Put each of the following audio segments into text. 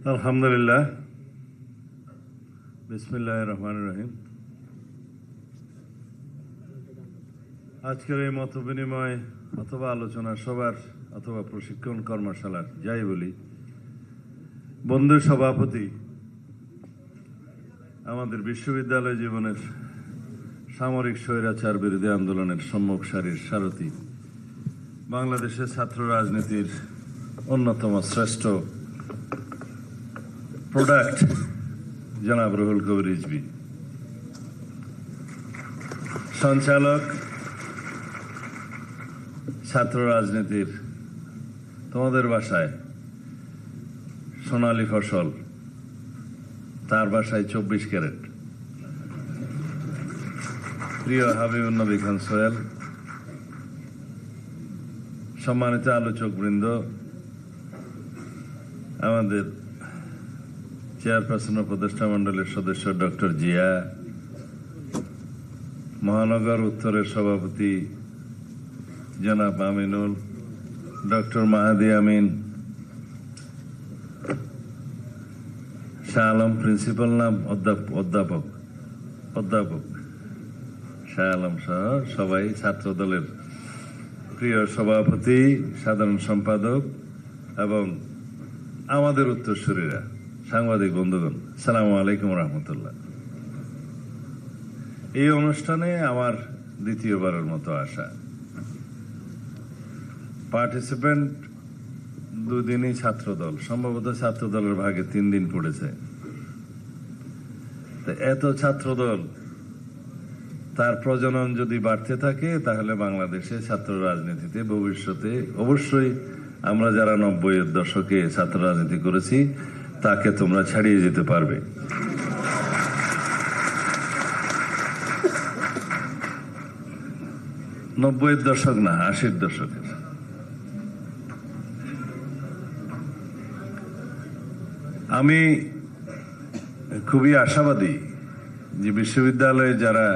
আলহামদুলিল্লাহ, বিসমিল্লাহির রহমানির রহিম। আজকের এই মত বিনিময় অথবা আলোচনা সভার অথবা প্রশিক্ষণ কর্মশালার যাই বলি, বন্ধু সভাপতি আমাদের বিশ্ববিদ্যালয় জীবনের সামরিক স্বৈরাচার বিরোধী আন্দোলনের সম্মুখ সারির সারথি, বাংলাদেশের ছাত্র রাজনীতির অন্যতম শ্রেষ্ঠ প্রোডাক্ট জনাব রুহুল কবির রিজভী, সঞ্চালক ছাত্র রাজনীতির তোমাদের বাসায় সোনালী ফসল, তার বাসায় 24 ক্যারেট, প্রিয় হাবিবুন নবী খান সোহেল, সম্মানিত আলোচক বৃন্দ, আমাদের চেয়ারপারসন উপদেষ্টা মন্ডলীর সদস্য ডক্টর জিয়া, মহানগর উত্তরের সভাপতি জনাব আমিনুল, ডক্টর মাহাদি আমিন, শাহ আলম প্রিন্সিপাল নাম অধ্যাপক শাহ আলম সহ সবাই, ছাত্র দলের প্রিয় সভাপতি, সাধারণ সম্পাদক এবং আমাদের উত্তরসূরিরা, সাংবাদিক বন্ধুগণ, সালামু আলাইকুম রহমতুল্লাহ। এই অনুষ্ঠানে আমার দ্বিতীয়বারের মতো আসা। পার্টিসিপেন্ট দুদিনই ছাত্রদল, সম্ভবত ছাত্রদলের ভাগে 3 দিন পড়েছে। এত ছাত্রদল, তার প্রজনন যদি বাড়তে থাকে তাহলে বাংলাদেশে ছাত্র রাজনীতিতে ভবিষ্যতে অবশ্যই আমরা যারা 90-এর দশকে ছাত্র রাজনীতি করেছি তাকে তোমরা ছাড়িয়ে যেতে পারবে। নব্বইয়ের দশক না, 80-র দশকের। আমি খুবই আশাবাদী যে বিশ্ববিদ্যালয়ে যারা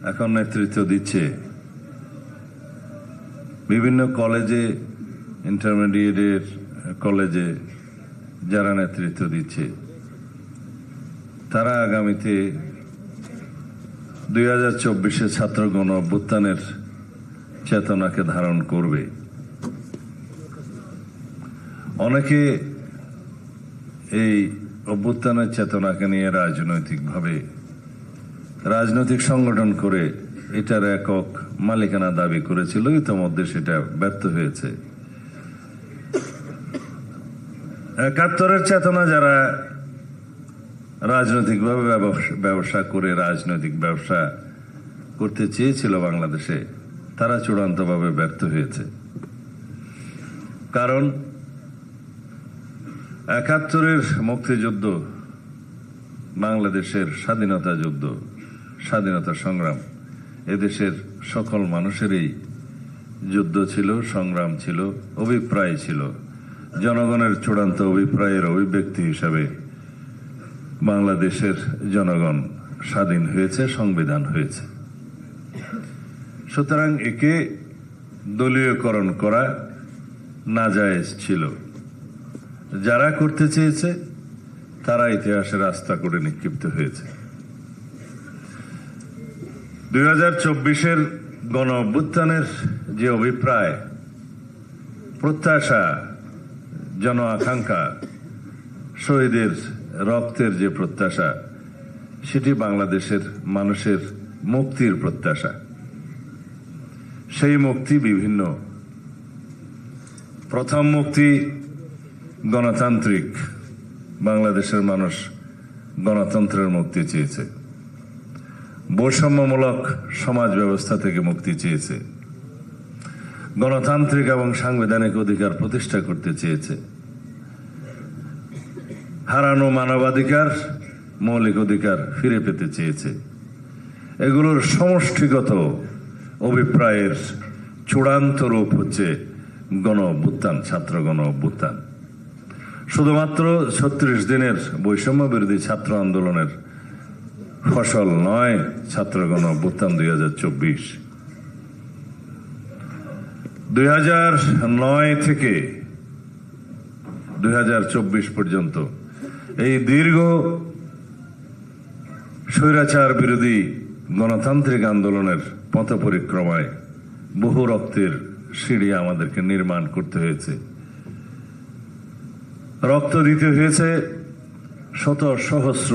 এখন নেতৃত্ব দিচ্ছে, বিভিন্ন কলেজে, ইন্টারমিডিয়েটের কলেজে যারা নেতৃত্ব দিচ্ছে, তারা আগামীতে 2024-এ ছাত্র গণ অভ্যুত্থানের চেতনাকে ধারণ করবে। অনেকে এই অভ্যুত্থানের চেতনাকে নিয়ে রাজনৈতিক সংগঠন করে এটার একক মালিকানা দাবি করেছিল, ইতোমধ্যে সেটা ব্যর্থ হয়েছে। 71-এর চেতনা যারা রাজনৈতিকভাবে ব্যবসা করে রাজনৈতিক ব্যবসা করতে চেয়েছিল বাংলাদেশে, তারা চূড়ান্তভাবে ব্যর্থ হয়েছে। কারণ 71-এর মুক্তিযুদ্ধ বাংলাদেশের স্বাধীনতা যুদ্ধ, স্বাধীনতা সংগ্রাম, এদেশের সকল মানুষেরই যুদ্ধ ছিল, সংগ্রাম ছিল, অভিপ্রায় ছিল। জনগণের চূড়ান্ত অভিপ্রায়ের অভিব্যক্তি হিসাবে বাংলাদেশের জনগণ স্বাধীন হয়েছে, সংবিধান হয়েছে। সুতরাং একে দলীয়করণ করা নাজায়েজ ছিল। যারা করতে চেয়েছে তারা ইতিহাসের রাস্তা করে নিক্ষিপ্ত হয়েছে। 2024-এর গণ অভ্যুত্থানের যে অভিপ্রায়, প্রত্যাশা, জন আকাঙ্ক্ষা, শহীদের রক্তের যে প্রত্যাশা, সেটি বাংলাদেশের মানুষের মুক্তির প্রত্যাশা। সেই মুক্তি বিভিন্ন। প্রথম মুক্তি গণতান্ত্রিক, বাংলাদেশের মানুষ গণতন্ত্রের মুক্তি চেয়েছে, বৈষম্যমূলক সমাজ ব্যবস্থা থেকে মুক্তি চেয়েছে, গণতান্ত্রিক এবং সাংবিধানিক অধিকার প্রতিষ্ঠা করতে চেয়েছে, হারানো মানবাধিকার, মৌলিক অধিকার ফিরে পেতে চেয়েছে। এগুলোর সমষ্টিগত অভিপ্রায়ের চূড়ান্ত রূপ হচ্ছে গণ অভ্যুত্থান, ছাত্র গণ অভ্যুত্থান। শুধুমাত্র 36 দিনের বৈষম্য বিরোধী ছাত্র আন্দোলনের ফসল নয় ছাত্র গণ অভ্যুত্থান 2024। 2009 থেকে 2024 পর্যন্ত এই দীর্ঘ স্বৈরাচার বিরোধী গণতান্ত্রিক আন্দোলনের পথ পরিক্রমায় বহু রক্তের সিঁড়ি আমাদেরকে নির্মাণ করতে হয়েছে। রক্ত দিতে হয়েছে, শত সহস্র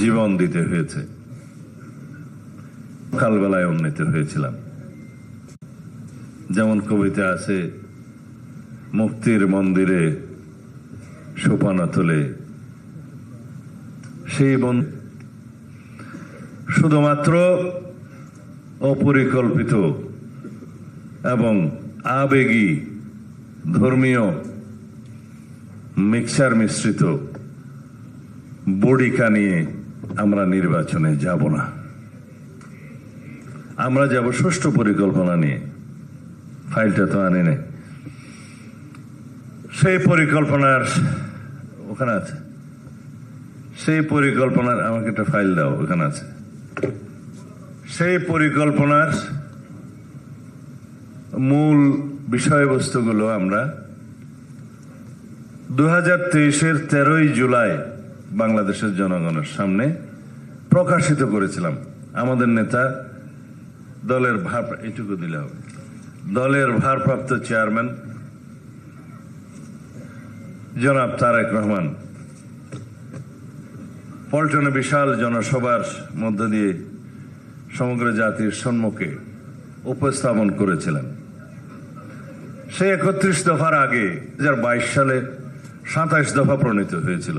জীবন দিতে হয়েছে। সকালবেলায় উন্নীত হয়েছিলাম, যেমন কবিতা আছে, মুক্তির মন্দিরে সোপানা তোলে সেই শুধুমাত্র অপরিকল্পিত এবং আবেগী ধর্মীয় মিক্সার মিশ্রিত বডিকা নিয়ে আমরা নির্বাচনে যাব না। আমরা যাব সুষ্ঠু পরিকল্পনা নিয়ে। ফাইলটা তো আনি নাই, সেই পরিকল্পনার ওখানে আছে, সেই পরিকল্পনার আমাকে একটা ফাইল দাও, ওখানে আছে। সেই পরিকল্পনার মূল বিষয়বস্তুগুলো আমরা 2023-এর 13ই জুলাই বাংলাদেশের জনগণের সামনে প্রকাশিত করেছিলাম। আমাদের নেতা, দলের এইটুকু দিলে হবে, দলের ভারপ্রাপ্ত চেয়ারম্যান জনাব তারেক রহমান পল্টনে বিশাল জনসভার মধ্য দিয়ে সমগ্র জাতির সম্মুখে উপস্থাপন করেছিলেন। সে 31 দফার আগে 2022 সালে 27 দফা প্রণীত হয়েছিল।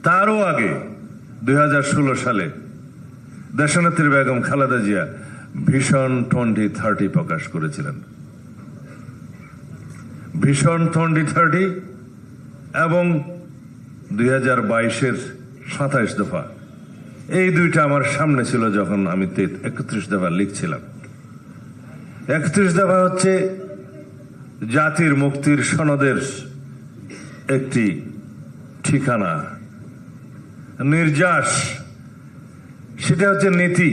তারও আগে 2016 সালে দেশনেত্রী বেগম খালেদা জিয়া ভিশন 2030 প্রকাশ করেছিলেন। ভিশন 2030 এবং 2022-এর 27 দফা, এই দুইটা আমার সামনে ছিল যখন আমি 31 দফা লিখছিলাম। 31 দফা হচ্ছে জাতির মুক্তির সনদের একটি ঠিকানা, নির্যাস। সেটা হচ্ছে নীতি।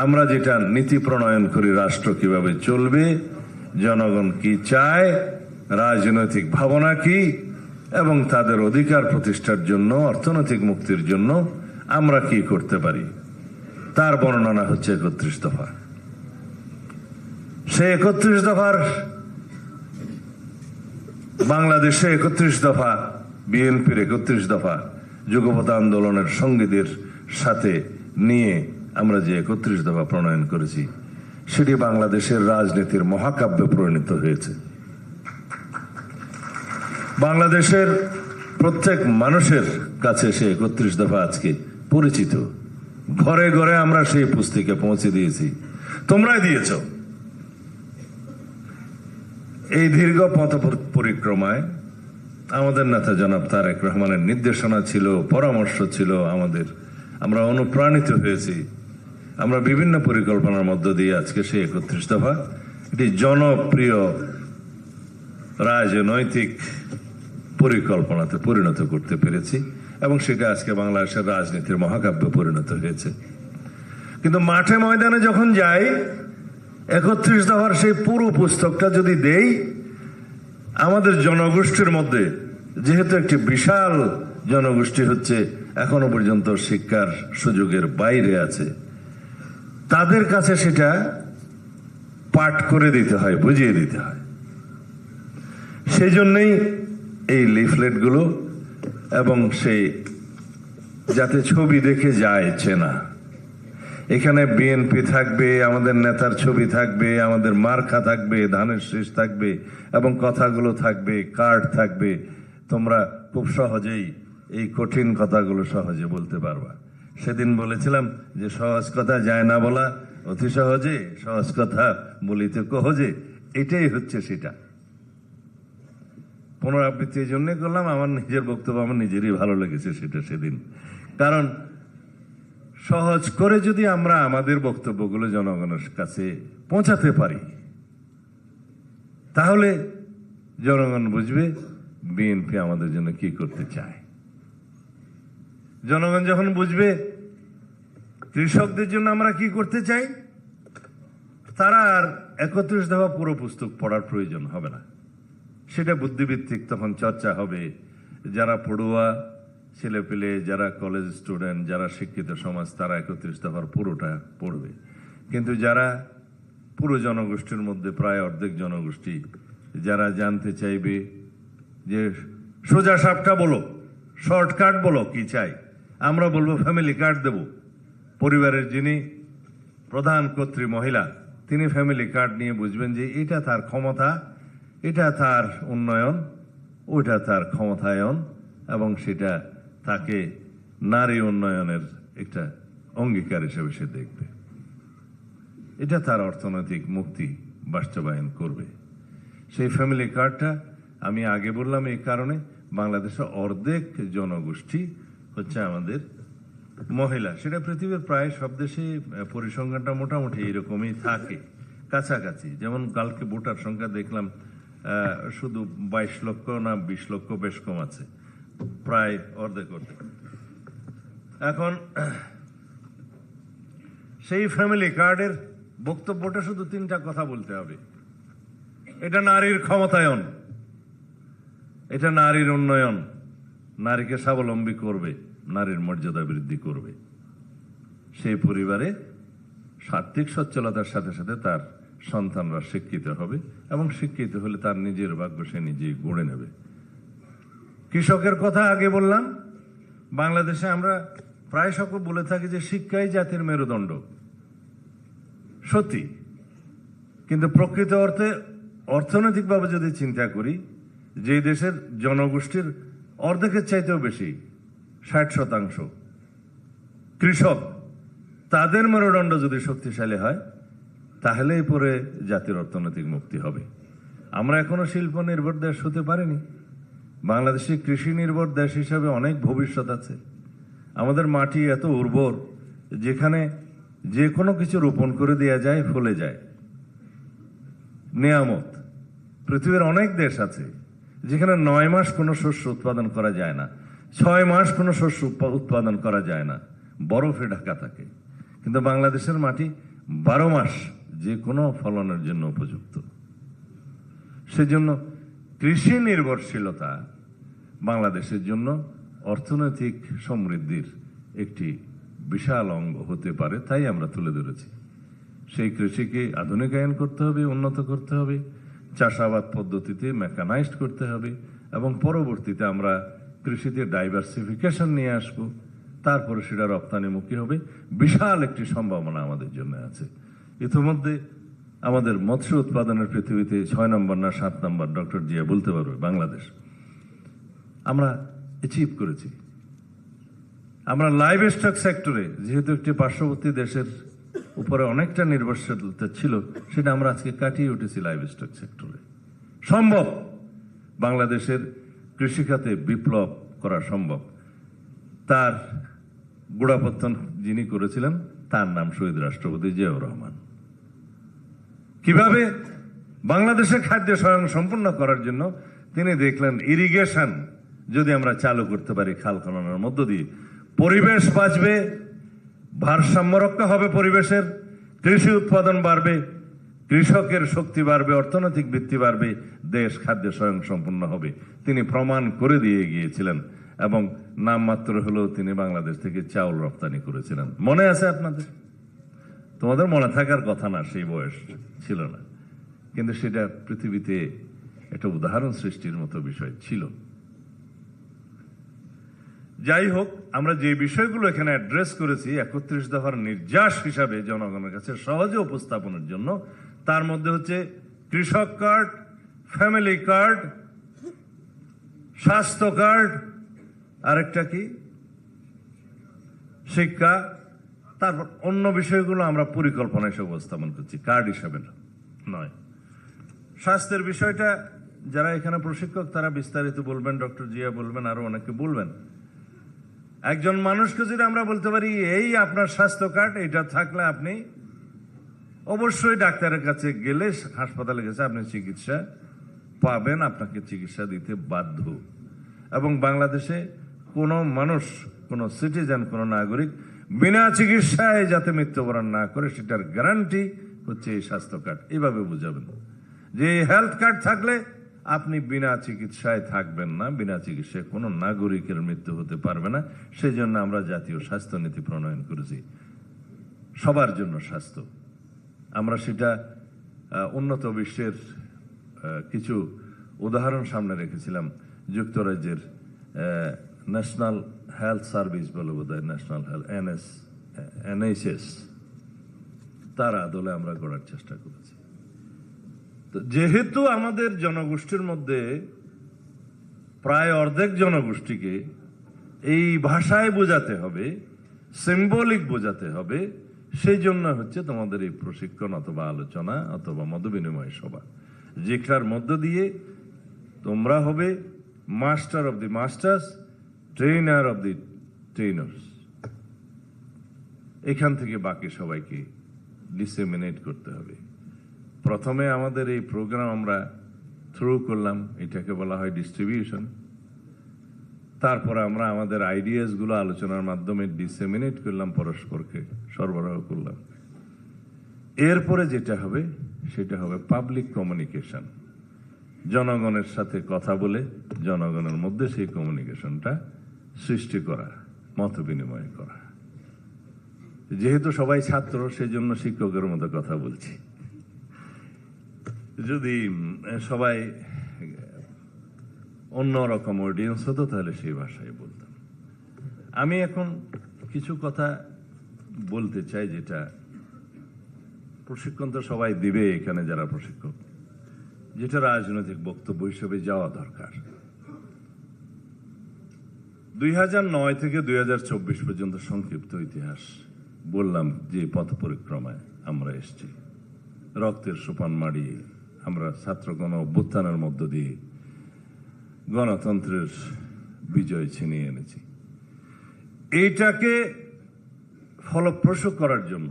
আমরা যেটা নীতি প্রণয়ন করি, রাষ্ট্র কিভাবে চলবে, জনগণ কি চায়, রাজনৈতিক ভাবনা কি, এবং তাদের অধিকার প্রতিষ্ঠার জন্য, অর্থনৈতিক মুক্তির জন্য আমরা কি করতে পারি, তার বর্ণনা হচ্ছে 31 দফা। সে 31 দফার বাংলাদেশে 31 দফা, বিএনপির 31 দফা যুগপৎ আন্দোলনের সঙ্গীদের সাথে নিয়ে আমরা যে 31 দফা প্রণয়ন করেছি, সেটি বাংলাদেশের রাজনীতির মহাকাব্যে পরিণত হয়েছে। বাংলাদেশের প্রত্যেক মানুষের কাছে সে 31 দফা আজকে পরিচিত। ঘরে ঘরে আমরা সেই পুস্তিকা পৌঁছে দিয়েছি, তোমরাই দিয়েছ। এই দীর্ঘ পথ পরিক্রমায় আমাদের নেতা জনাব তারেক রহমানের নির্দেশনা ছিল, পরামর্শ ছিল আমাদের। আমরা অনুপ্রাণিত হয়েছি। আমরা বিভিন্ন পরিকল্পনার মধ্য দিয়ে আজকে সেই 31 দফা এটি জনপ্রিয় রাজনৈতিক পরিকল্পনাতে পরিণত করতে পেরেছি, এবং সেটা আজকে বাংলাদেশের রাজনীতির মহাকাব্যে পরিণত হয়েছে। কিন্তু মাঠে ময়দানে যখন যাই, 31 দফার সেই পুরো পুস্তকটা যদি দেই, আমাদের জনগোষ্ঠীর মধ্যে, যেহেতু একটি বিশাল জনগোষ্ঠী হচ্ছে এখনো পর্যন্ত শিক্ষার সুযোগের বাইরে আছে, তাদের কাছে সেটা পাঠ করে দিতে হয়, বুঝিয়ে দিতে হয়। সেই জন্যই এই লিফলেটগুলো, এবং সেই যাতে ছবি দেখে যায় চেনা। এখানে বিএনপি থাকবে, আমাদের নেতার ছবি থাকবে, আমাদের মার্কা থাকবে, ধানের শীষ থাকবে, এবং কথাগুলো থাকবে, কার্ড থাকবে। তোমরা খুব সহজেই এই কঠিন কথাগুলো সহজে বলতে পারবা। সেদিন বলেছিলাম যে সহজ কথা যায় না বলা অতি সহজে, সহজ কথা বলিতে সহজে। এটাই হচ্ছে সেটা। পুনরাবৃত্তি এই জন্যই করলাম, আমার নিজের বক্তব্য আমার নিজেরই ভালো লেগেছে সেটা সেদিন। কারণ সহজ করে যদি আমরা আমাদের বক্তব্যগুলো জনগণের কাছে পৌঁছাতে পারি, তাহলে জনগণ বুঝবে বিএনপি আমাদের জন্য কি করতে চায়। জনগণ যখন বুঝবে কৃষকদের জন্য আমরা কি করতে চাই, তারা আর 31 দফা পুরো পুস্তক পড়ার প্রয়োজন হবে না। সেটা বুদ্ধিভিত্তিক তখন চর্চা হবে। যারা পড়ুয়া ছেলেপেলে, যারা কলেজ স্টুডেন্ট, যারা শিক্ষিত সমাজ, তারা 31 দফার পুরোটা পড়বে। কিন্তু যারা পুরো জনগোষ্ঠীর মধ্যে প্রায় অর্ধেক জনগোষ্ঠী যারা জানতে চাইবে যে সোজা সাপটা বলো, শর্টকাট বলো কি চাই, আমরা বলবো ফ্যামিলি কার্ড দেব। পরিবারের যিনি প্রধান কর্ত্রী মহিলা, তিনি ফ্যামিলি কার্ড নিয়ে বুঝবেন যে এটা তার ক্ষমতা, এটা তার উন্নয়ন, ওইটা তার ক্ষমতায়ন, এবং সেটা তাকে নারী উন্নয়নের একটা অঙ্গীকার হিসেবে সে দেখবে। এটা তার অর্থনৈতিক মুক্তি বাস্তবায়ন করবে। সেই ফ্যামিলি কার্ডটা আমি আগে বললাম এই কারণে, বাংলাদেশের অর্ধেক জনগোষ্ঠী হচ্ছে আমাদের মহিলা। সেটা পৃথিবীর প্রায় সব দেশে পরিসংখ্যানটা মোটামুটি এরকমই থাকে, কাছাকাছি। যেমন কালকে ভোটার সংখ্যা দেখলাম শুধু 22 লক্ষ না 20 লক্ষ, বেশ কম আছে, প্রায় অর্ধেক অর্ধেক। এখন সেই ফ্যামিলি কার্ডের বক্তব্যটা শুধু 3টা কথা বলতে হবে। এটা নারীর ক্ষমতায়ন, এটা নারীর উন্নয়ন, নারীকে স্বাবলম্বী করবে, নারীর মর্যাদা বৃদ্ধি করবে। সেই পরিবারে আর্থিক সচ্ছলতার সাথে সাথে তার সন্তানরা শিক্ষিত হবে, এবং শিক্ষিত হলে তার নিজের ভাগ্য সে নিজেই গড়ে নেবে। কৃষকের কথা আগে বললাম। বাংলাদেশে আমরা প্রায় সকল বলে থাকি যে শিক্ষাই জাতির মেরুদণ্ড, সত্যি। কিন্তু প্রকৃত অর্থে অর্থনৈতিকভাবে যদি চিন্তা করি, যে দেশের জনগোষ্ঠীর অর্ধেকের চাইতেও বেশি, 60% কৃষক, তাদের মেরুদণ্ড যদি শক্তিশালী হয়, তাহলেই পরে জাতির অর্থনৈতিক মুক্তি হবে। আমরা এখনো শিল্প নির্ভর দেশ হতে পারিনি। বাংলাদেশে কৃষি নির্ভর দেশ হিসাবে অনেক ভবিষ্যৎ আছে। আমাদের মাটি এত উর্বর, যেখানে যে কোনো কিছু রোপণ করে দেওয়া যায়, ফলে যায়, নেয়ামত। পৃথিবীর অনেক দেশ আছে যেখানে 9 মাস কোনো শস্য উৎপাদন করা যায় না, 6 মাস কোনো শস্য উৎপাদন করা যায় না, বরফে ঢাকা থাকে। কিন্তু বাংলাদেশের মাটি 12 মাস যে কোনো ফলনের জন্য উপযুক্ত। সেজন্য কৃষি নির্ভরশীলতা বাংলাদেশের জন্য অর্থনৈতিক সমৃদ্ধির একটি বিশাল অঙ্গ হতে পারে, তাই আমরা তুলে ধরেছি। সেই কৃষিকে আধুনিকায়ন করতে হবে, উন্নত করতে হবে, চাষাবাদ পদ্ধতিতে মেকানাইজড করতে হবে, এবং পরবর্তীতে আমরা কৃষিতে ডাইভার্সিফিকেশন নিয়ে আসব। তারপরে সেটা রপ্তানিমুখী হবে। বিশাল একটি সম্ভাবনা আমাদের জন্য আছে। ইতিমধ্যে আমাদের মৎস্য উৎপাদনের পৃথিবীতে 6 নম্বর না 7 নম্বর, ডক্টর জিয়া বলতে পারবে, বাংলাদেশ আমরা অ্যাচিভ করেছি। আমরা লাইভ স্টক সেক্টরে, যেহেতু একটি পার্শ্ববর্তী দেশের উপরে অনেকটা নির্ভরশীলতা ছিল, সেটা আমরা আজকে কাটিয়ে উঠেছি। লাইভ স্টক সেক্টরে সম্ভব, বাংলাদেশের কৃষিখাতে বিপ্লব করা সম্ভব। তার গোড়াপত্তন যিনি করেছিলেন, তার নাম শহীদ রাষ্ট্রপতি জিয়াউর রহমান। কিভাবে বাংলাদেশের খাদ্য স্বয়ং সম্পূর্ণ করার জন্য তিনি দেখলেন ইরিগেশন যদি আমরা চালু করতে পারি, খাল খননের মধ্য দিয়ে, পরিবেশ বাঁচবে, ভারসাম্য রক্ষা হবে পরিবেশের, কৃষি উৎপাদন বাড়বে, কৃষকের শক্তি বাড়বে, অর্থনৈতিক ভিত্তি বাড়বে, দেশ খাদ্য স্বয়ং সম্পূর্ণ হবে। তিনি প্রমাণ করে দিয়ে গিয়েছিলেন, এবং নামমাত্র হলেও তিনি বাংলাদেশ থেকে চাউল রপ্তানি করেছিলেন। মনে আছে আপনাদের? তোমাদের মনে থাকার কথা না, সেই বয়স ছিল না, কিন্তু সেটা পৃথিবীতে একটা উদাহরণ সৃষ্টির মতো বিষয় ছিল। যাই হোক, আমরা যে বিষয়গুলো এখানে অ্যাড্রেস করেছি 31 দফার নির্যাস হিসাবে জনগণের কাছে সহজে উপস্থাপনের জন্য, তার মধ্যে হচ্ছে কৃষক কার্ড, ফ্যামিলি কার্ড, স্বাস্থ্য কার্ড, আরেকটা কি শিক্ষা, তারপর অন্য বিষয়গুলো আমরা পরিকল্পনা হিসেবে উপস্থাপন করছি, কার্ড হিসেবে নয়। স্বাস্থ্যের বিষয়টা যারা এখানে প্রশিক্ষক তারা বিস্তারিত বলবেন, ডক্টর জিয়া বলবেন, আরো অনেকে বলবেন। একজন মানুষকে যদি আমরা বলতে পারি এই আপনার স্বাস্থ্য কার্ড, এটা থাকলে আপনি অবশ্যই ডাক্তারের কাছে গেলে, হাসপাতালে গেছে আপনি চিকিৎসা পাবেন, আপনাকে চিকিৎসা দিতে বাধ্য। এবং বাংলাদেশে কোনো মানুষ, কোনো সিটিজেন, কোনো নাগরিক বিনা চিকিৎসায় যাতে মৃত্যুবরণ না করে, সেটার গ্যারান্টি হচ্ছে এই স্বাস্থ্য কার্ড। এইভাবে বুঝাবেন যে হেলথ কার্ড থাকলে আপনি বিনা চিকিৎসায় থাকবেন না, বিনা চিকিৎসায় কোনো নাগরিকের মৃত্যু হতে পারবে না। সেই জন্য আমরা জাতীয় স্বাস্থ্য নীতি প্রণয়ন করেছি, সবার জন্য স্বাস্থ্য। আমরা সেটা উন্নত বিশ্বের কিছু উদাহরণ সামনে রেখেছিলাম। যুক্তরাজ্যের ন্যাশনাল হেলথ সার্ভিস বলে বোধহয়, ন্যাশনাল হেলথ NHS, তার আদলে আমরা গড়ার চেষ্টা করেছি। তো যেহেতু আমাদের জনগোষ্ঠীর মধ্যে প্রায় অর্ধেক জনগোষ্ঠীকে এই ভাষায় বোঝাতে হবে, সিম্বলিক বোঝাতে হবে, সেই জন্য হচ্ছে তোমাদের এই প্রশিক্ষণ অথবা আলোচনা অথবা মতবিনিময় সভা, যেটার মধ্য দিয়ে তোমরা হবে master of the masters, trainer of the trainers. এখান থেকে বাকি সবাইকে ডিসেমিনেট করতে হবে। প্রথমে আমাদের এই প্রোগ্রাম আমরা থ্রু করলাম, এটাকে বলা হয় ডিস্ট্রিবিউশন। তারপরে আমরা আমাদের আইডিয়াস গুলো আলোচনার মাধ্যমে ডিসেমিনেট করলাম, পরস্পরকে সরবরাহ করলাম। এরপরে যেটা হবে সেটা হবে পাবলিক কমিউনিকেশন, জনগণের সাথে কথা বলে জনগণের মধ্যে সেই কমিউনিকেশনটা সৃষ্টি করা, মত বিনিময় করা। যেহেতু সবাই ছাত্র, সেই জন্য শিক্ষকের মতো কথা বলছি। যদি সবাই অন্যরকম অডিয়েন্স হতো তাহলে সেই ভাষায় বলতাম। আমি এখন কিছু কথা বলতে চাই, যেটা প্রশিক্ষণ তো সবাই দিবে এখানে যারা প্রশিক্ষক, যেটা রাজনৈতিক বক্তব্য হিসেবে যাওয়া দরকার। 2009 থেকে 2024 পর্যন্ত সংক্ষিপ্ত ইতিহাস বললাম, যে পথ পরিক্রমায় আমরা এসেছি, রক্তের সোপান মাড়িয়ে আমরা ছাত্রগণ অভ্যুত্থানের মধ্য দিয়ে গণতন্ত্রের বিজয় ছিনিয়ে এনেছি। এইটাকে ফলপ্রসূ করার জন্য,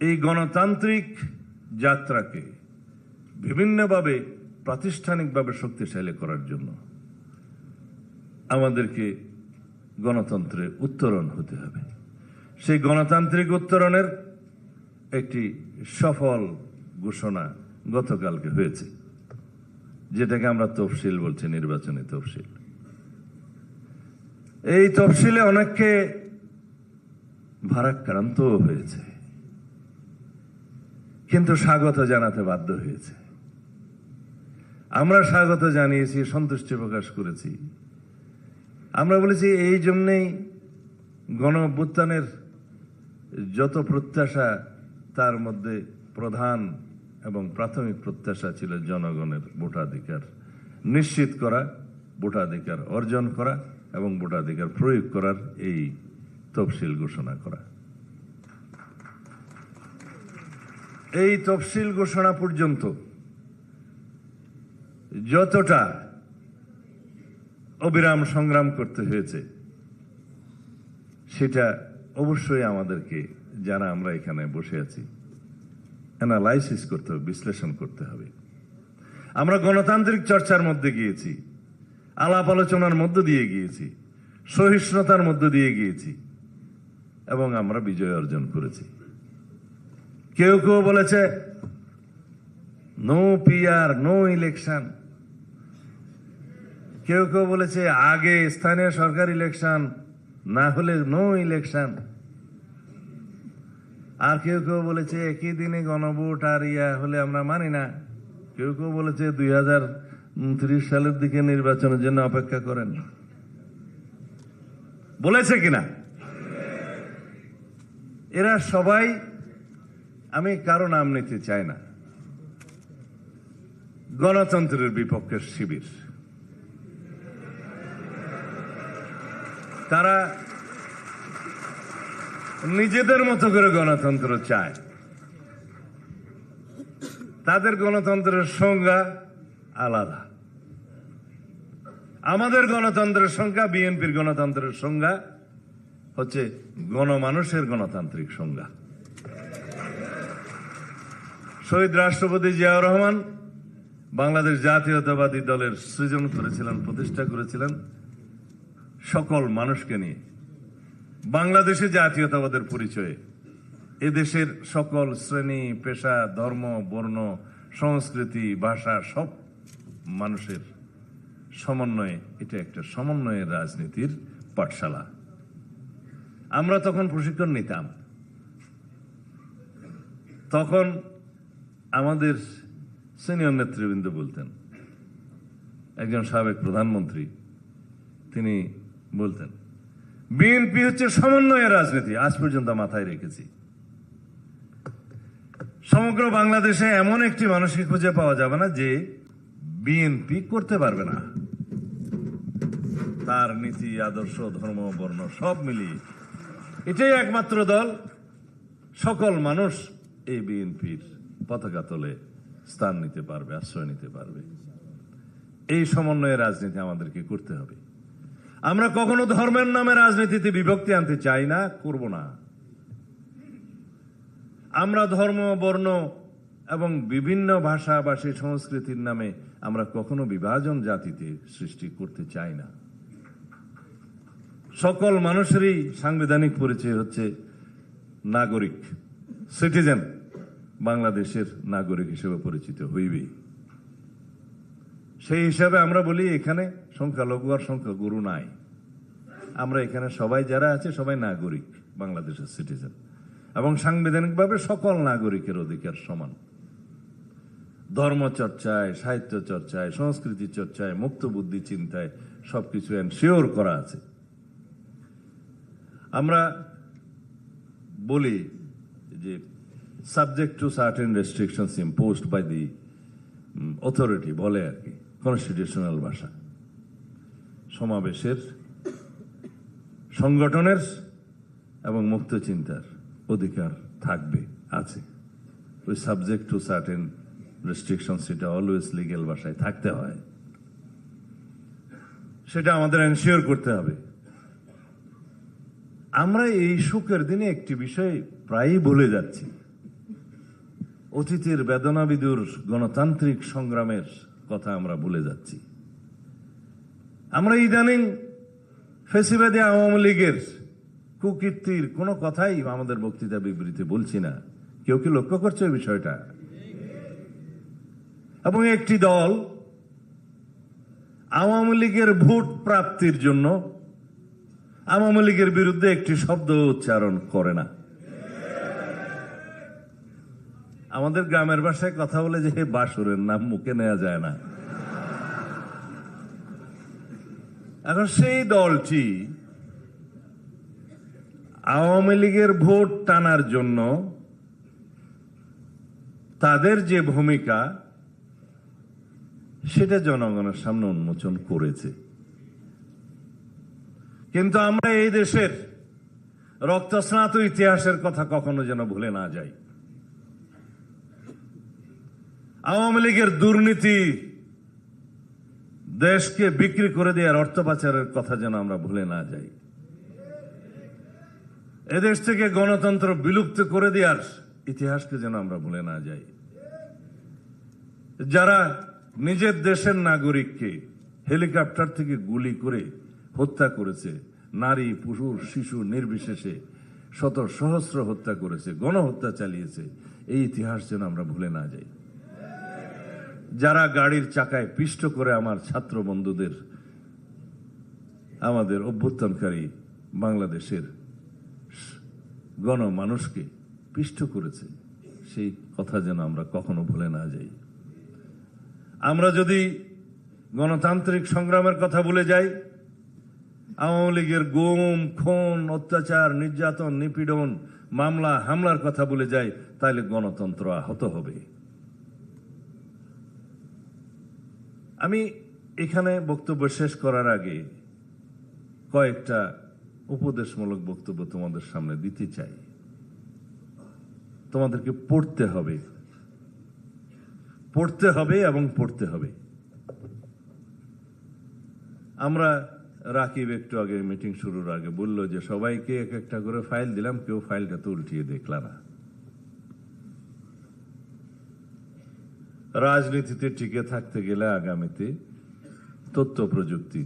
এই গণতান্ত্রিক যাত্রাকে বিভিন্নভাবে প্রাতিষ্ঠানিকভাবে শক্তিশালী করার জন্য আমাদেরকে গণতন্ত্রে উত্তরণ হতে হবে। সেই গণতান্ত্রিক উত্তরণের একটি সফল ঘোষণা গতকালকে হয়েছে, যেটাকে আমরা তফসিল বলছি, নির্বাচনী তফসিল। এই তফসিলে অনেককে ভারাক্রান্ত হয়েছে, কিন্তু স্বাগত জানাতে বাধ্য হয়েছে। আমরা স্বাগত জানিয়েছি, সন্তুষ্টি প্রকাশ করেছি। আমরা বলেছি এই জন্যেই গণ অভ্যুত্থানের যত প্রত্যাশা, তার মধ্যে প্রধান এবং প্রাথমিক প্রত্যাশা ছিল জনগণের ভোটাধিকার নিশ্চিত করা, ভোটাধিকার অর্জন করা এবং ভোটাধিকার প্রয়োগ করার এই তফসিল ঘোষণা করা। এই তফসিল ঘোষণা পর্যন্ত যতটা অবিরাম সংগ্রাম করতে হয়েছে, সেটা অবশ্যই আমাদেরকে, যারা আমরা এখানে বসে আছি, অ্যানালাইসিস করতে হবে, বিশ্লেষণ করতে হবে। আমরা গণতান্ত্রিক চর্চার মধ্যে গিয়েছি, আলাপ আলোচনার মধ্য দিয়ে গিয়েছি, সহিষ্ণুতার মধ্য দিয়ে গিয়েছি এবং আমরা বিজয় অর্জন করেছি। কেউ কেউ বলেছে নো পিআর, নো ইলেকশন। কেউ কেউ বলেছে আগে স্থানীয় সরকার ইলেকশন, না হলে নো ইলেকশন। আর কেউ কেউ বলেছে একই দিনে গণভোট আর ইয়া হলে আমরা মানি না। কেউ কেউ বলেছে 2029 সালের দিকে নির্বাচনের জন্য অপেক্ষা করেন। বলেছে কিনা? এরা সবাই, আমি কারো নাম নিতে চাই না, গণতন্ত্রের বিপক্ষের শিবির। তারা নিজেদের মতো করে গণতন্ত্র চায়। তাদের গণতন্ত্রের সংজ্ঞা আলাদা। আমাদের গণতন্ত্রের সংজ্ঞা, বিএনপির গণতন্ত্রের সংজ্ঞা হচ্ছে গণমানুষের গণতান্ত্রিক সংজ্ঞা। শহীদ রাষ্ট্রপতি জিয়াউর রহমান বাংলাদেশ জাতীয়তাবাদী দলের সৃজন করেছিলেন, প্রতিষ্ঠা করেছিলেন সকল মানুষকে নিয়ে। বাংলাদেশে জাতীয়তাবাদের পরিচয়ে এদেশের সকল শ্রেণী, পেশা, ধর্ম, বর্ণ সংস্কৃতি, ভাষা সব মানুষের সমন্বয়ে, এটা একটা সমন্বয়ের রাজনীতির পাঠশালা। আমরা তখন প্রশিক্ষণ নিতাম। তখন আমাদের সিনিয়র নেতৃবৃন্দ বলতেন, একজন সাবেক প্রধানমন্ত্রী তিনি বলতেন, বিএনপি হচ্ছে সমন্বয়ের রাজনীতি। আজ পর্যন্ত মাথায় রেখেছি। সমগ্র বাংলাদেশে এমন একটি মানুষকে খুঁজে পাওয়া যাবে না যে বিএনপি করতে পারবে না। তার নীতি, আদর্শ, ধর্ম, বর্ণ সব মিলিয়ে এটাই একমাত্র দল, সকল মানুষ এই বিএনপির পতাকা তলে স্থান নিতে পারবে, আশ্রয় নিতে পারবে। এই সমন্বয়ের রাজনীতি আমাদেরকে করতে হবে। আমরা কখনো ধর্মের নামে রাজনীতিতে বিভক্তি আনতে চাই না, করব না। আমরা ধর্ম, বর্ণ এবং বিভিন্ন ভাষা, ভাষী, সংস্কৃতির নামে আমরা কখনো বিভাজন জাতিতে সৃষ্টি করতে চাই না। সকল মানুষেরই সাংবিধানিক পরিচয় হচ্ছে নাগরিক, সিটিজেন, বাংলাদেশের নাগরিক হিসেবে পরিচিত হইবেই। সেই হিসাবে আমরা বলি এখানে সংখ্যালঘু আর সংখ্যাগুরু নাই। আমরা এখানে সবাই যারা আছে সবাই নাগরিক, বাংলাদেশের সিটিজেন, এবং সাংবিধানিকভাবে সকল নাগরিকের অধিকার সমান। ধর্ম চর্চায়, সাহিত্য চর্চায়, সংস্কৃতি চর্চায়, মুক্ত বুদ্ধি চিন্তায় সবকিছু এনশিওর করা আছে। আমরা বলি যে subject to certain restrictions imposed by the authority, বলে আর কি কনস্টিটিউশনাল ভাষা। সমাবেশের, সংগঠনের এবং মুক্ত চিন্তার অধিকার থাকবে, আছে। ওই সাবজেক্ট টু সার্টেন রেস্ট্রিকশনস, সেটা অলওয়েজ লিগ্যাল ভাষায় থাকতে হয়। সেটা আমাদের এনশিওর করতে হবে। আমরা এই সুখের দিনে একটি বিষয় প্রায়ই ভুলে যাচ্ছি। অতীতের বেদনাবিদুর গণতান্ত্রিক সংগ্রামের কথা আমরা ভুলে যাচ্ছি। আমরা ইদানিং ফেসিবাদী আওয়ামী লীগের কুকীর্তির কোনো কথাই আমাদের বক্তৃতা বিবৃতি বলছি না। কেউ কি লক্ষ্য করছে এই বিষয়টা? এবং একটি দল আওয়ামী লীগের ভোট প্রাপ্তির জন্য আওয়ামী লীগের বিরুদ্ধে একটি শব্দ উচ্চারণ করে না। আমাদের গ্রামের ভাষায় কথা বলে যে বাসুরের নাম মুখে নেওয়া যায় না। এখন সেই দলটি আওয়ামী লীগের ভোট টানার জন্য তাদের যে ভূমিকা সেটা জনগণের সামনে উন্মোচন করেছে। কিন্তু আমরা এই দেশের রক্তস্নাত ইতিহাসের কথা কখনো যেন ভুলে না যাই। আওয়ামী লীগের দুর্নীতি, দেশকে বিক্রি করে দেওয়ার অর্থ পাচারের কথা যেন আমরা ভুলে না যাই। এদেশ থেকে গণতন্ত্র বিলুপ্ত করে দেওয়ার ইতিহাসকে যেন আমরা ভুলে না যাই। যারা নিজের দেশের নাগরিককে হেলিকপ্টার থেকে গুলি করে হত্যা করেছে, নারী, পুরুষ, শিশু নির্বিশেষে শত সহস্র হত্যা করেছে, গণহত্যা চালিয়েছে, এই ইতিহাস যেন আমরা ভুলে না যাই। যারা গাড়ির চাকায় পিষ্ট করে আমার ছাত্র বন্ধুদের, আমাদের অভ্যুত্থানকারী বাংলাদেশের গণমানুষকে পিষ্ট করেছে, সেই কথা যেন আমরা কখনো ভুলে না যাই। আমরা যদি গণতান্ত্রিক সংগ্রামের কথা ভুলে যাই, আওয়ামী লীগের গুম, খুন, অত্যাচার, নির্যাতন, নিপীড়ন, মামলা হামলার কথা ভুলে যাই, তাহলে গণতন্ত্র আহত হবে। আমি এখানে বক্তব্য শেষ করার আগে কয়েকটা উপদেশমূলক বক্তব্য তোমাদের সামনে দিতে চাই। তোমাদেরকে পড়তে হবে, পড়তে হবে এবং পড়তে হবে। আমরা রাকিব একটু আগে মিটিং শুরুর আগে বলল যে সবাইকে এক একটা করে ফাইল দিলাম, কেউ ফাইলটা তো উল্টিয়ে দেখল না। রাজনীতিতে টিকে থাকতে গেলে আগামীতে তথ্য প্রযুক্তি,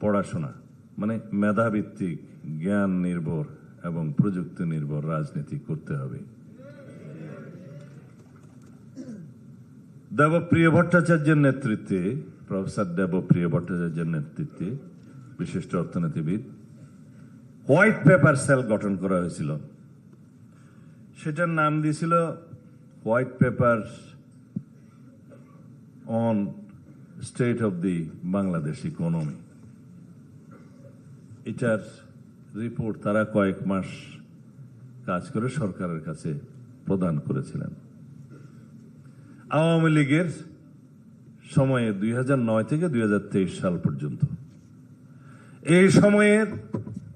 পড়াশোনা, মানে মেধাভিত্তিক, জ্ঞান নির্ভর এবং প্রযুক্তি নির্ভর রাজনীতি করতে হবে। দেবপ্রিয় ভট্টাচার্যের নেতৃত্বে, প্রফেসর দেবপ্রিয় ভট্টাচার্যের নেতৃত্বে বিশিষ্ট অর্থনীতিবিদ হোয়াইট পেপার সেল গঠন করা হয়েছিল। সেটার নাম দিয়েছিল white paper on state of the Bangladesh economy. এটার রিপোর্ট তারা কয়েক মাস কাজ করে সরকারের কাছে প্রদান করেছিলেন। আওয়ামী লীগের সময়ে 2009 থেকে 2023 সাল পর্যন্ত এই সময়ের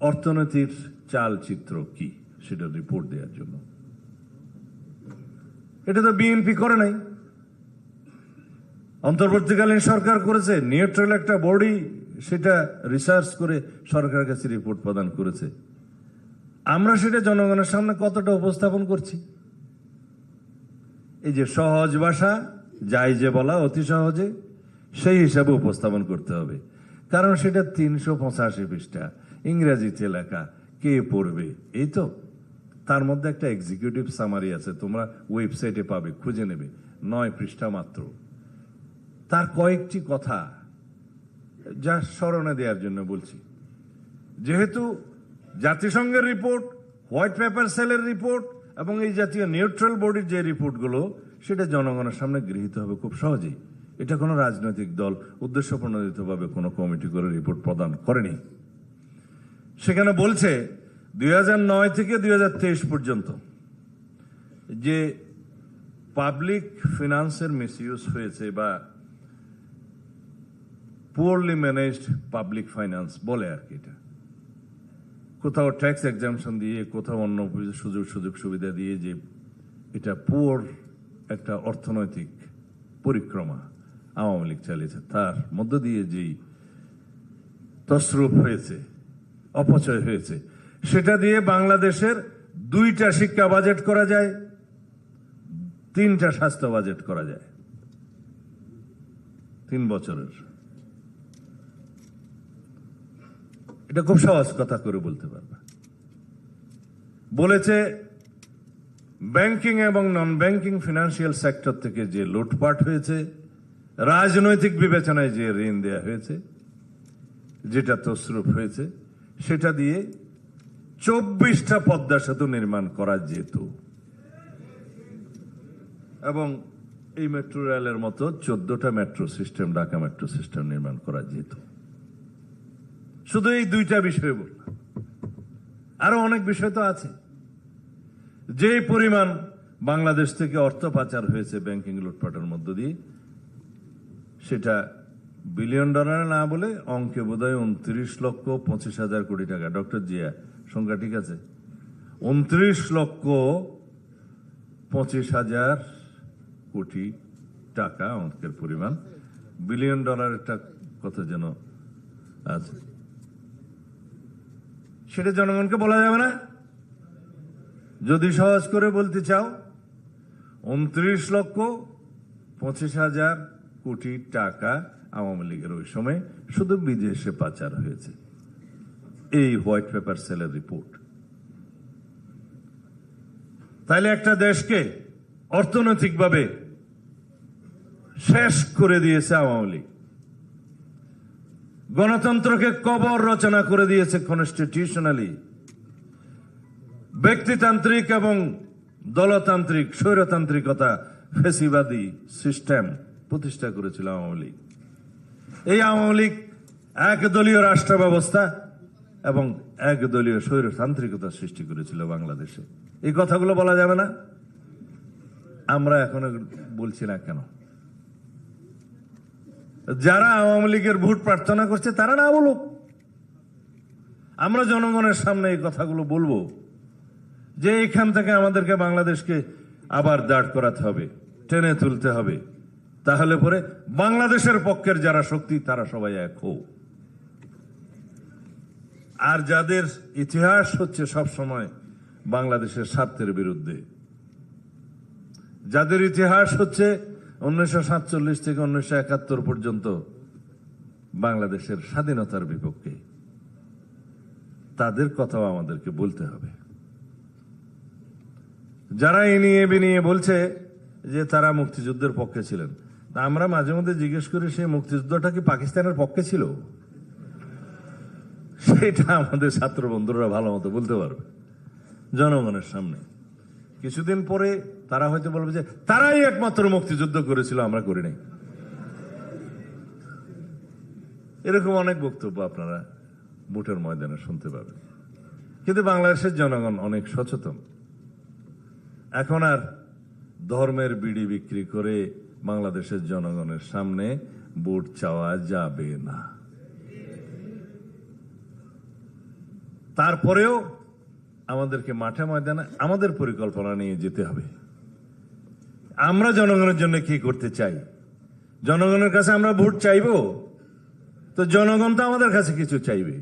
অর্থনীতির চালচিত্র কি সেটা রিপোর্ট দেওয়ার জন্য। এটা তো বিএনপি করে নাই, অন্তর্বর্তীকালীন সরকার করেছে। নিউট্রাল একটা বডি সেটা রিসার্চ করে সরকারের কাছে রিপোর্ট প্রদান করেছে। আমরা সেটা জনগণের সামনে কতটা উপস্থাপন করছি? এই যে সহজ ভাষা, যাই যে বলা অতি সহজে, সেই হিসাবে উপস্থাপন করতে হবে। কারণ সেটা 385 পৃষ্ঠা ইংরেজিতে লেখা, কে পড়বে? এই তো তার মধ্যে একটা এক্সিকিউটিভ সামারি আছে, তোমরা ওয়েবসাইটে পাবে, খুঁজে নেবে, 9 পৃষ্ঠা মাত্র। তার কয়েকটি কথা যা স্মরণে দেওয়ার জন্য বলছি। যেহেতু জাতিসংঘের রিপোর্ট, হোয়াইট পেপার সেলের রিপোর্ট এবং এই জাতীয় নিউট্রাল বডির যে রিপোর্টগুলো, সেটা জনগণের সামনে গৃহীত হবে খুব সহজেই। এটা কোনো রাজনৈতিক দল উদ্দেশ্যপ্রণোদিতভাবে কোনো কমিটি করে রিপোর্ট প্রদান করেনি। সেখানে বলছে 2009 থেকে 2023 পর্যন্ত যে পাবলিক ফিনান্সের মিসইউজ হয়েছে বা পুয়ারলি ম্যানেজড পাবলিক ফাইন্যান্স বলে আর কি। এটা কোথাও ট্যাক্স এক্সাম্পশন দিয়ে, কোথাও অন্য সুযোগ সুবিধা দিয়ে, যে এটা পুয়ার একটা অর্থনৈতিক পরিক্রমা আওয়ামী লীগ চালিয়েছে, তার মধ্য দিয়ে যেই তসরুপ হয়েছে, অপচয় হয়েছে, সেটা দিয়ে বাংলাদেশের 2টা শিক্ষা বাজেট করা যায়, 3টা স্বাস্থ্য বাজেট করা যায় 3 বছরের। এটা খুব সহজ কথা করে বলতে পারবে। বলেছে ব্যাংকিং এবং নন ব্যাংকিং ফিনান্সিয়াল সেক্টর থেকে যে লুটপাট হয়েছে, রাজনৈতিক বিবেচনায় যে ঋণ দেয়া হয়েছে, যেটা তসরুপ হয়েছে, সেটা দিয়ে 24টা পদ্মা সেতু নির্মাণ করা যেত এবং এই মেট্রো রেলের মতো 14টা metro system, Dhaka metro system নির্মাণ করা যেত। শুধু এই 2টা বিষয় বললাম, আরো অনেক বিষয় তো আছে। যে পরিমাণ বাংলাদেশ থেকে অর্থ পাচার হয়েছে ব্যাংকিং লুটপাটের মধ্য দিয়ে, সেটা বিলিয়ন ডলারে না বলে অঙ্কে বোধহয় 29,25,000 কোটি টাকা। ডক্টর জিয়া, সংখ্যা ঠিক আছে? 29,25,000 কোটি টাকা অঙ্কের পরিমাণ। বিলিয়ন ডলারেরটা কত যেন আছে, সেটা জনগণকে বলা যাবে না। যদি সহজ করে বলতে চাও, 29,25,000 কোটি টাকা আওয়ামী লীগের ওই সময় শুধু বিদেশে পাচার হয়েছে। এই হোয়াইট পেপার সেলের রিপোর্ট। তাইলে একটা দেশকে অর্থনৈতিকভাবে শেষ করে দিয়েছে আওয়ামী লীগ, গণতন্ত্রকে কবর রচনা করে দিয়েছে কনস্টিটিউশনালি। ব্যক্তিতান্ত্রিক এবং দলতান্ত্রিক স্বৈরতান্ত্রিকতা, ফেসিবাদী সিস্টেম প্রতিষ্ঠা করেছিল আওয়ামী লীগ। এই আওয়ামী লীগ একদলীয় রাষ্ট্র ব্যবস্থা এবং একদলীয় স্বৈরতান্ত্রিকতা সৃষ্টি করেছিল বাংলাদেশে। এই কথাগুলো বলা যাবে না? আমরা এখনো বলছি না কেন? যারা আওয়ামী লীগের ভোট প্রার্থনা করছে তারা না বলুক, আমরা জনগণের সামনে এই কথাগুলো বলবো যে এখান থেকে আমাদেরকে বাংলাদেশকে আবার দাঁড় করাতে হবে, টেনে তুলতে হবে। তাহলে পরে বাংলাদেশের পক্ষের যারা শক্তি তারা সবাই এক হোক। আর যাদের ইতিহাস হচ্ছে সব সময় বাংলাদেশের স্বার্থের বিরুদ্ধে, যাদের ইতিহাস হচ্ছে 1947 থেকে 1971 পর্যন্ত বাংলাদেশের স্বাধীনতার বিপক্ষে, তাদের কথাও আমাদেরকে বলতে হবে। যারা এ নিয়ে বলছে যে তারা মুক্তিযুদ্ধের পক্ষে ছিলেন, আমরা মাঝে মধ্যে জিজ্ঞেস করি সেই মুক্তিযুদ্ধটা কি পাকিস্তানের পক্ষে ছিল? সেটা আমাদের ছাত্র বন্ধুরা ভালো মতো বলতে পারবে জনগণের সামনে। কিছুদিন পরে তারা হয়তো বলবে যে তারাই একমাত্র মুক্তিযুদ্ধ করেছিল, আমরা করি নাই। এরকম অনেক বক্তব্য আপনারা ভোটের ময়দানে শুনতে পাবেন। কিন্তু বাংলাদেশের জনগণ অনেক সচেতন। এখন আর ধর্মের বিড়ি বিক্রি করে বাংলাদেশের জনগণের সামনে ভোট চাওয়া যাবে না। তারপরেও আমাদেরকে মাঠে ময়দানে আমাদের পরিকল্পনা নিয়ে যেতে হবে। আমরা জনগণের জন্য কি করতে চাই? জনগণের কাছে আমরা ভোট চাইবো, তো জনগণ তো আমাদের কাছে কিছু চাইবে।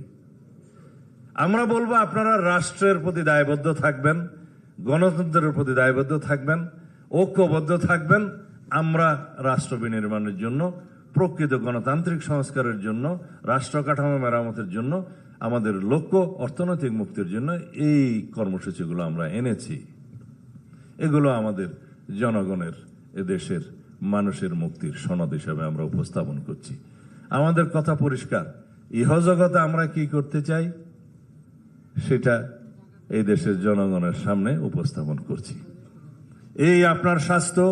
আমরা বলবো আপনারা রাষ্ট্রের প্রতি দায়বদ্ধ থাকবেন, গণতন্ত্রের প্রতি দায়বদ্ধ থাকবেন, ঐক্যবদ্ধ থাকবেন। আমরা রাষ্ট্র বিনির্মাণের জন্য, প্রকৃত গণতান্ত্রিক সংস্কারের জন্য, রাষ্ট্র কাঠামো মেরামতের জন্য, আমাদের লক্ষ্য অর্থনৈতিক মুক্তির জন্য এই কর্মসূচিগুলো আমরা এনেছি। এগুলো আমাদের জনগণের, এদেশের মানুষের মুক্তির সনদ হিসাবে আমরা উপস্থাপন করছি। আমাদের কথা পরিষ্কার, ইহজগতে আমরা কি করতে চাই সেটা এই দেশের জনগণের সামনে উপস্থাপন করছি। এই আপনার স্বাস্থ্য,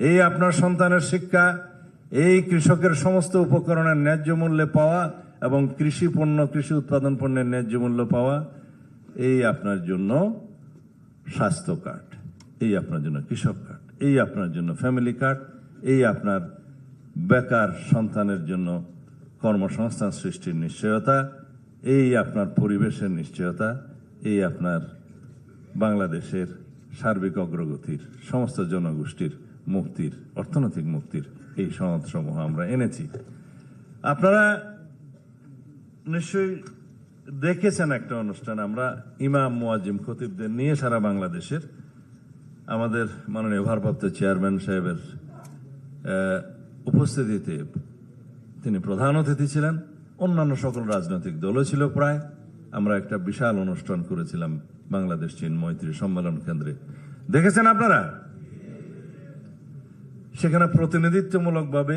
এই আপনার সন্তানের শিক্ষা, এই কৃষকের সমস্ত উপকরণের ন্যায্য মূল্যে পাওয়া এবং কৃষি পণ্য, কৃষি উৎপাদন পণ্যের ন্যায্য মূল্য পাওয়া, এই আপনার জন্য স্বাস্থ্য কার্ড, এই আপনার জন্য কৃষক কার্ড, এই আপনার জন্য ফ্যামিলি কার্ড, এই আপনার বেকার সন্তানের জন্য কর্মসংস্থান সৃষ্টির নিশ্চয়তা, এই আপনার পরিবেশের নিশ্চয়তা, এই আপনার বাংলাদেশের সার্বিক অগ্রগতির, সমস্ত জনগোষ্ঠীর মুক্তির, অর্থনৈতিক মুক্তির এই সনদসমূহ আমরা এনেছি। আপনারা নিশ্চয়ই দেখেছেন একটা অনুষ্ঠান, আমরা ইমাম মুয়াজ্জিম খতিবদের নিয়ে সারা বাংলাদেশের, আমাদের মাননীয় ভারপ্রাপ্ত চেয়ারম্যান সাহেবের উপস্থিতিতে তিনি প্রধান অতিথি ছিলেন, অন্যান্য সকল রাজনৈতিক দলও ছিল প্রায়। আমরা একটা বিশাল অনুষ্ঠান করেছিলাম বাংলাদেশ চীন মৈত্রী সম্মেলন কেন্দ্রে, দেখেছেন আপনারা? সেখানে প্রতিনিধিত্বমূলকভাবে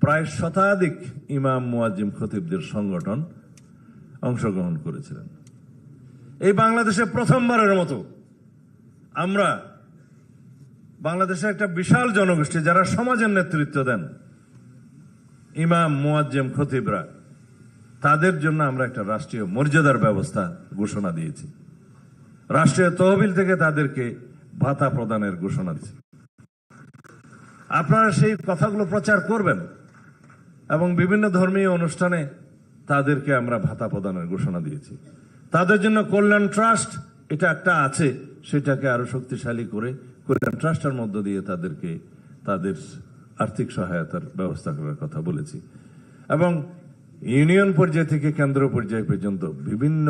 প্রায় শতাধিক ইমাম মুয়াজ্জিম খতিবদের সংগঠন অংশগ্রহণ করেছিলেন। এই বাংলাদেশে প্রথমবারের মতো আমরা বাংলাদেশে একটা বিশাল জনগোষ্ঠী যারা সমাজের নেতৃত্ব দেন, ইমাম মুয়াজ্জিম খতিবরা, তাদের জন্য আমরা একটা রাষ্ট্রীয় মর্যাদার ব্যবস্থা ঘোষণা দিয়েছি। রাষ্ট্রীয় তহবিল থেকে তাদেরকে ভাতা প্রদানের ঘোষণা দিয়েছি। আপনারা সেই কথাগুলো প্রচার করবেন এবং বিভিন্ন ধর্মীয় অনুষ্ঠানে তাদেরকে আমরা ভাতা প্রদানের ঘোষণা দিয়েছি। তাদের জন্য কল্যাণ ট্রাস্ট এটা একটা আছে, সেটাকে আরো শক্তিশালী করে কল্যাণ ট্রাস্টের মধ্য দিয়ে তাদেরকে তাদের আর্থিক সহায়তার ব্যবস্থা করার কথা বলেছি। এবং ইউনিয়ন পর্যায় থেকে কেন্দ্র পর্যায় পর্যন্ত বিভিন্ন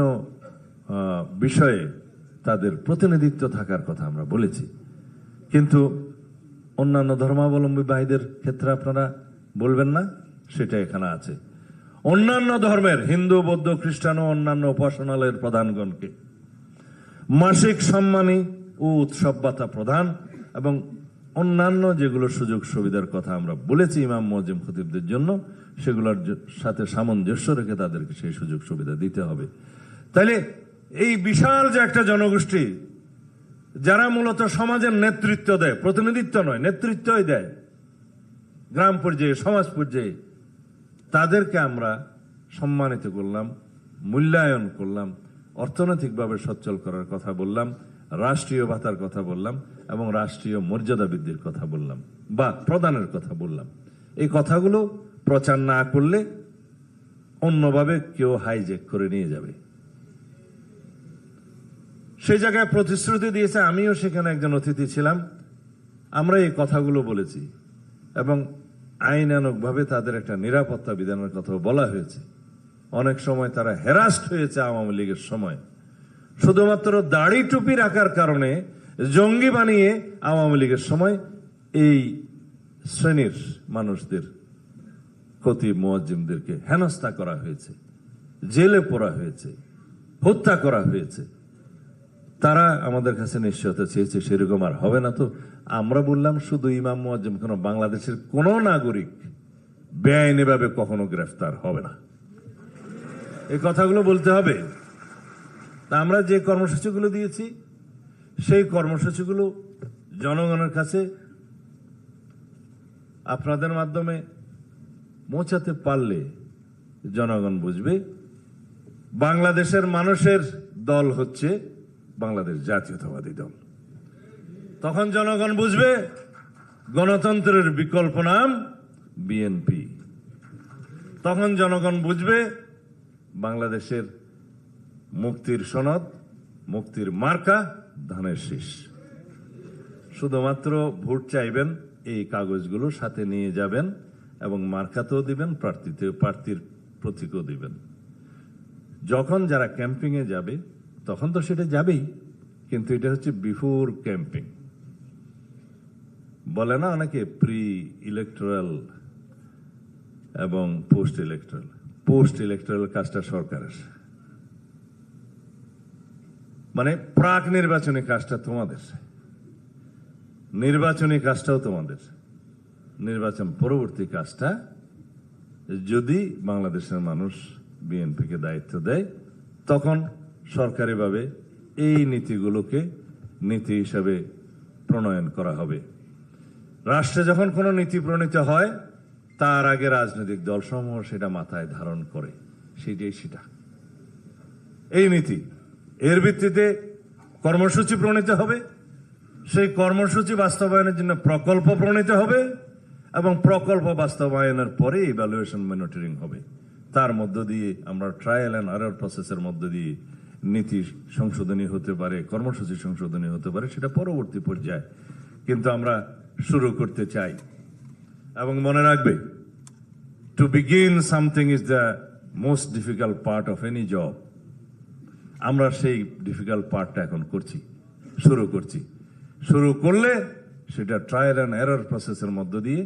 বিষয়ে তাদের প্রতিনিধিত্ব থাকার কথা আমরা বলেছি। কিন্তু অন্যান্য ধর্মাবলম্বী ভাইদের ক্ষেত্রে আপনারা বলবেন না, সেটা এখানে আছে। অন্যান্য ধর্মের হিন্দু, বৌদ্ধ, খ্রিস্টান ও অন্যান্য উপাসনালয়ের প্রধানগণকে মাসিক সম্মানী ও উৎসব ভাতা প্রদান এবং অন্যান্য যেগুলো সুযোগ সুবিধার কথা আমরা বলেছি ইমাম মুয়াজ্জিম খতিবদের জন্য, সেগুলোর সাথে সামঞ্জস্য রেখে তাদেরকে সেই সুযোগ সুবিধা দিতে হবে। তাইলে এই বিশাল যে একটা জনগোষ্ঠী যারা মূলত সমাজের নেতৃত্ব দেয়, প্রতিনিধিত্ব নয়, নেতৃত্বই দেয় গ্রাম পর্যায়ে, সমাজ পর্যায়ে, তাদেরকে আমরা সম্মানিত করলাম, মূল্যায়ন করলাম, অর্থনৈতিকভাবে সচ্ছল করার কথা বললাম, রাষ্ট্রীয় ভাতার কথা বললাম এবং রাষ্ট্রীয় মর্যাদা বৃদ্ধির কথা বললাম বা প্রদানের কথা বললাম। এই কথাগুলো প্রচার না করলে অন্যভাবে কেউ হাইজ্যাক করে নিয়ে যাবে। সেই জায়গায় প্রতিশ্রুতি দিয়েছে, আমিও সেখানে একজন অতিথি ছিলাম, আমরা এই কথাগুলো বলেছি এবং আইনানুগভাবে তাদের একটা নিরাপত্তা বিধানের কথা বলা হয়েছে। অনেক সময় তারা হ্যারাস্ট হয়েছে আওয়ামী লীগের সময়, শুধুমাত্র দাড়ি টুপি রাখার কারণে জঙ্গি বানিয়ে আওয়ামী লীগের সময় এই শ্রেণীর মানুষদের, খতিব মুয়াজ্জিমদেরকে হেনস্থা করা হয়েছে, জেলে পোড়া হয়েছে, হত্যা করা হয়েছে। তারা আমাদের কাছে নিশ্চয়তা চেয়েছে, সেরকম আর হবে না। তো আমরা বললাম শুধু ইমাম মুয়াজ্জিম কেন, বাংলাদেশের কোন নাগরিক বেআইনিভাবে কখনো গ্রেফতার হবে না, এই কথাগুলো বলতে হবে। তা আমরা যে কর্মসূচিগুলো দিয়েছি সেই কর্মসূচিগুলো জনগণের কাছে আপনাদের মাধ্যমে পৌঁছাতে পারলে জনগণ বুঝবে বাংলাদেশের মানুষের দল হচ্ছে বাংলাদেশ জাতীয়তাবাদী দল। তখন জনগণ বুঝবে গণতন্ত্রের বিকল্প নাম বিএনপি। তখন জনগণ বুঝবে বাংলাদেশের মুক্তির সনদ, মুক্তির মার্কা ধানের শীষ। শুধুমাত্র ভোট চাইবেন, এই কাগজগুলো সাথে নিয়ে যাবেন এবং মার্কাতেও দিবেন, প্রার্থীর প্রতীকও দিবেন। যখন যারা ক্যাম্পিং এ যাবে তখন তো সেটা যাবেই, কিন্তু এটা হচ্ছে বিফোর ক্যাম্পিং। বলে না অনেকে প্রি ইলেকটোরাল এবং পোস্ট ইলেকটোরাল। পোস্ট ইলেকটোরাল কাজটা সরকারের, মানে প্রাক নির্বাচনী কাজটা তোমাদের, নির্বাচনী কাজটাও তোমাদের। নির্বাচন পরবর্তী কাজটা যদি বাংলাদেশের মানুষ বিএনপিকে দায়িত্ব দেয়, তখন সরকারিভাবে এই নীতিগুলোকে নীতি হিসাবে প্রণয়ন করা হবে। রাষ্ট্রে যখন কোনো নীতি প্রণীত হয় তার আগে রাজনৈতিক দলসমূহ সেটা মাথায় ধারণ করে, সেটা এই নীতি। এর ভিত্তিতে কর্মসূচি প্রণীত হবে, সেই কর্মসূচি বাস্তবায়নের জন্য প্রকল্প প্রণীত হবে এবং প্রকল্প বাস্তবায়নের পরে ইভ্যালুয়েশন মনিটরিং হবে। তার মধ্য দিয়ে আমরা ট্রায়াল অ্যান্ড এরর প্রসেসের মধ্য দিয়ে নীতি সংশোধনী হতে পারে, কর্মসূচি সংশোধনী হতে পারে, সেটা পরবর্তী পর্যায়ে। কিন্তু আমরা শুরু করতে চাই। এবং মনে রাখবে, to begin something is the most difficult part of any job. আমরা সেই ডিফিকাল্ট পার্টটা এখন করছি, শুরু করছি। শুরু করলে সেটা ট্রায়াল অ্যান্ড এরর প্রসেসের মধ্য দিয়ে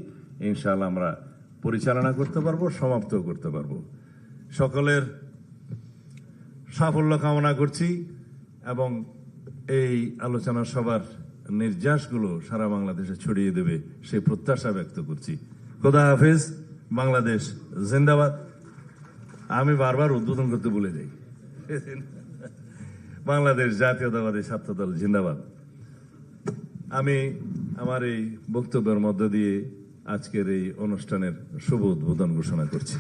ইনশাআল্লাহ আমরা পরিচালনা করতে পারবো, সমাপ্ত করতে পারবো। সকলের সাফল্য কামনা করছি এবং এই আলোচনা সভার নির্যাসগুলো সারা বাংলাদেশে ছড়িয়ে দেবে সেই প্রত্যাশা ব্যক্ত করছি। খোদা হাফেজ। বাংলাদেশ জিন্দাবাদ। আমি বারবার উদ্বোধন করতে ভুলে যাই। বাংলাদেশ জাতীয়তাবাদী ছাত্র দল জিন্দাবাদ। আমি আমার এই বক্তব্যের মধ্য দিয়ে আজকের এই অনুষ্ঠানের শুভ উদ্বোধন ঘোষণা করছি।